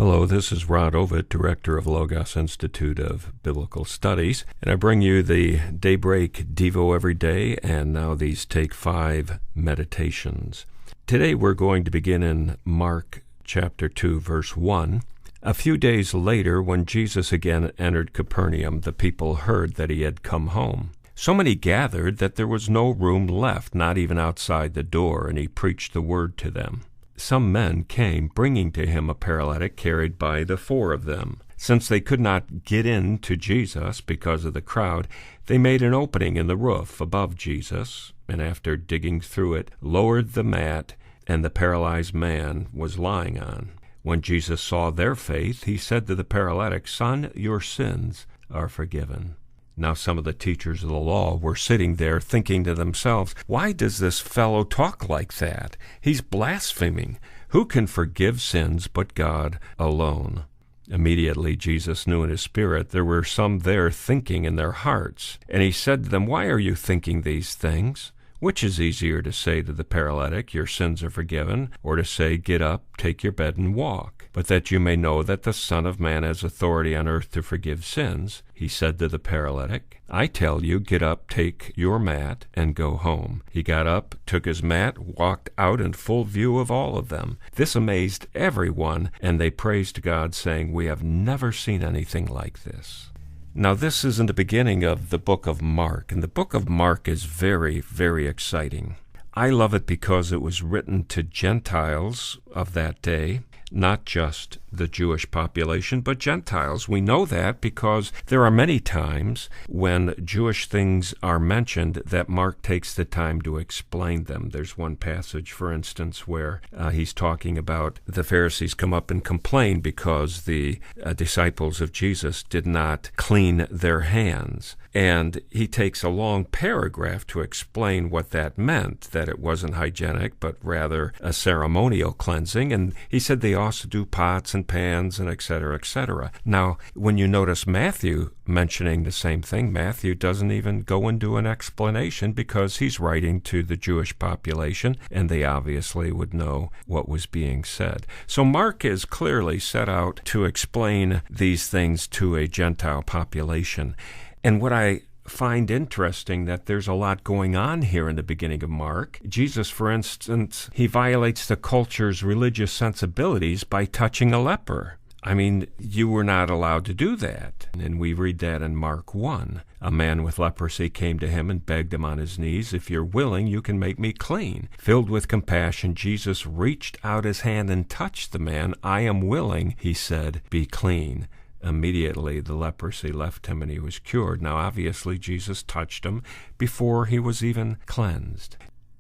Hello, this is Rod Ovitt, Director of Logos Institute of Biblical Studies, and I bring you the Daybreak Devo every day, and now these Take 5 meditations. Today we're going to begin in Mark chapter 2, verse 1. A few days later, when Jesus again entered Capernaum, the people heard that he had come home. So many gathered that there was no room left, not even outside the door, and he preached the word to them. Some men came, bringing to him a paralytic carried by the four of them. Since they could not get in to Jesus because of the crowd, they made an opening in the roof above Jesus, and after digging through it, lowered the mat and the paralyzed man was lying on. When Jesus saw their faith, he said to the paralytic, "Son, your sins are forgiven." Now some of the teachers of the law were sitting there thinking to themselves, "Why does this fellow talk like that? He's blaspheming. Who can forgive sins but God alone?" Immediately Jesus knew in his spirit there were some there thinking in their hearts. And he said to them, "Why are you thinking these things? Which is easier to say to the paralytic, 'Your sins are forgiven,' or to say, 'Get up, take your bed, and walk'? But that you may know that the Son of Man has authority on earth to forgive sins," he said to the paralytic, "I tell you, get up, take your mat, and go home." He got up, took his mat, walked out in full view of all of them. This amazed everyone, and they praised God, saying, "We have never seen anything like this." Now, this is in the beginning of the book of Mark, and the book of Mark is very, very exciting. I love it because it was written to Gentiles of that day, not just the Jewish population, but Gentiles. We know that because there are many times when Jewish things are mentioned that Mark takes the time to explain them. There's one passage, for instance, where he's talking about the Pharisees come up and complain because the disciples of Jesus did not clean their hands. And he takes a long paragraph to explain what that meant, that it wasn't hygienic, but rather a ceremonial cleansing. And he said they also do pots and pans and et cetera, et cetera. Now, when you notice Matthew mentioning the same thing, Matthew doesn't even go into an explanation because he's writing to the Jewish population, and they obviously would know what was being said. So Mark is clearly set out to explain these things to a Gentile population. And what I find interesting that there's a lot going on here in the beginning of Mark. Jesus, for instance, he violates the culture's religious sensibilities by touching a leper. I mean, you were not allowed to do that. And we read that in Mark 1. A man with leprosy came to him and begged him on his knees, "If you're willing, you can make me clean." Filled with compassion, Jesus reached out his hand and touched the man. "I am willing," he said, "be clean." Immediately the leprosy left him and he was cured. Now obviously Jesus touched him before he was even cleansed.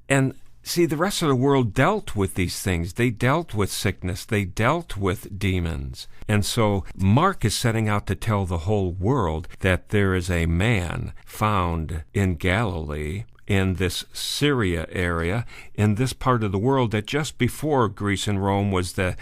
And see, the rest of the world dealt with these things. They dealt with sickness. They dealt with demons. And so Mark is setting out to tell the whole world that there is a man found in Galilee, in this Syria area, in this part of the world that just before Greece and Rome was the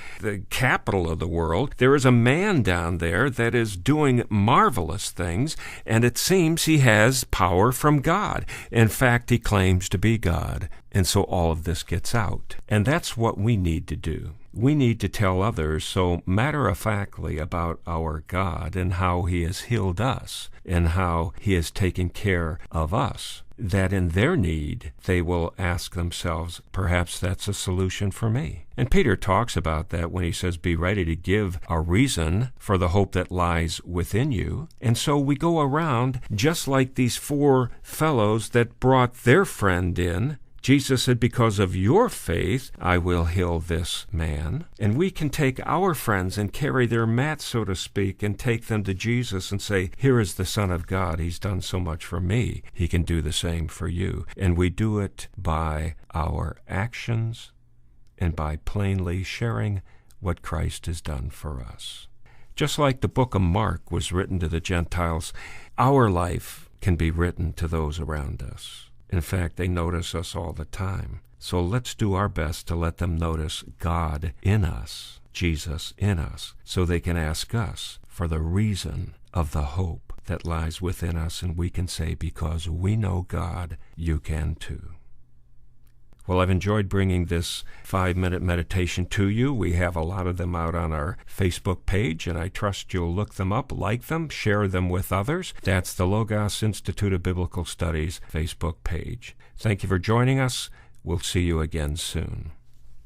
capital of the world. There is a man down there that is doing marvelous things, and it seems he has power from God. In fact, he claims to be God. And so all of this gets out. And that's what we need to do. We need to tell others so matter-of-factly about our God and how he has healed us and how he has taken care of us, that in their need they will ask themselves, perhaps that's a solution for me. And Peter talks about that when he says, be ready to give a reason for the hope that lies within you. And so we go around just like these four fellows that brought their friend in. Jesus said, because of your faith, I will heal this man. And we can take our friends and carry their mats, so to speak, and take them to Jesus and say, here is the Son of God. He's done so much for me. He can do the same for you. And we do it by our actions and by plainly sharing what Christ has done for us. Just like the book of Mark was written to the Gentiles, our life can be written to those around us. In fact, they notice us all the time. So let's do our best to let them notice God in us, Jesus in us, so they can ask us for the reason of the hope that lies within us, and we can say, because we know God, you can too. Well, I've enjoyed bringing this 5-minute meditation to you. We have a lot of them out on our Facebook page, and I trust you'll look them up, like them, share them with others. That's the Logos Institute of Biblical Studies Facebook page. Thank you for joining us. We'll see you again soon.